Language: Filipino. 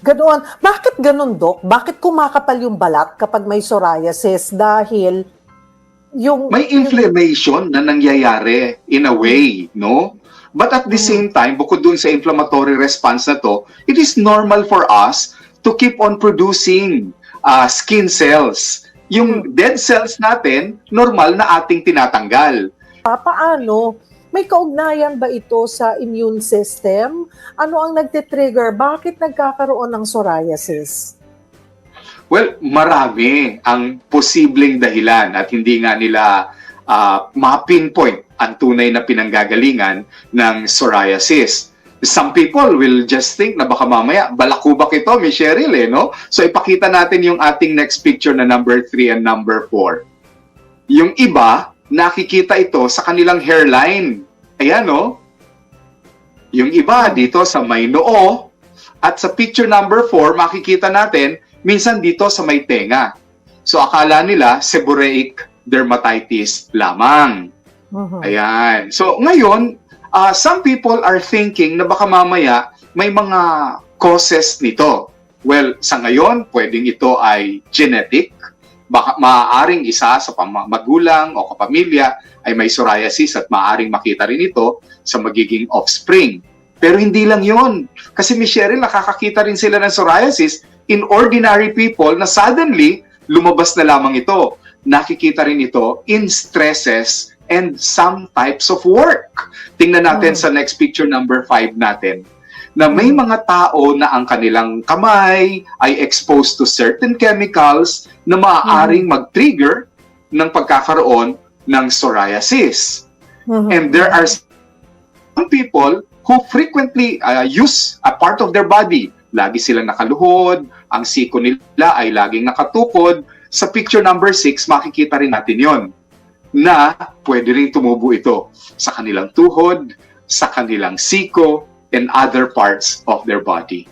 Ganoon. Bakit ganun, Dok? Bakit kumakapal yung balat kapag may psoriasis? Dahil yung... May inflammation na nangyayari in a way, no? But at the same time, bukod dun sa inflammatory response na to, it is normal for us to keep on producing skin cells. Yung dead cells natin, normal na ating tinatanggal. Paano? May kaugnayan ba ito sa immune system? Ano ang nagtitrigger? Bakit nagkakaroon ng psoriasis? Well, marami ang posibleng dahilan at hindi nga nila ma-pinpoint ang tunay na pinanggagalingan ng psoriasis. Some people will just think na baka mamaya balakubak ito, Miss Cheryl, no? So ipakita natin yung ating next picture na number 3 and number 4. Yung iba, nakikita ito sa kanilang hairline. Ayan, no? Yung iba dito sa may noo, at sa picture number 4, makikita natin minsan dito sa may tenga. So akala nila seborrheic dermatitis lamang. Ayan. So ngayon, some people are thinking na baka mamaya may mga causes nito. Well, sa ngayon, pwedeng ito ay genetic. Baka maaaring isa sa magulang o kapamilya ay may psoriasis at maaaring makita rin ito sa magiging offspring. Pero hindi lang yon. Kasi Miss Cheryl, nakakakita rin sila ng psoriasis in ordinary people na suddenly lumabas na lamang ito. Nakikita rin ito in stresses and some types of work. Tingnan natin sa next picture number 5 natin, na may mga tao na ang kanilang kamay ay exposed to certain chemicals na maaaring mag-trigger ng pagkakaroon ng psoriasis. And there are some people who frequently use a part of their body. Lagi silang nakaluhod, ang siko nila ay laging nakatukod. Sa picture number 6, makikita rin natin yon na pwede rin tumubo ito sa kanilang tuhod, sa kanilang siko, and other parts of their body.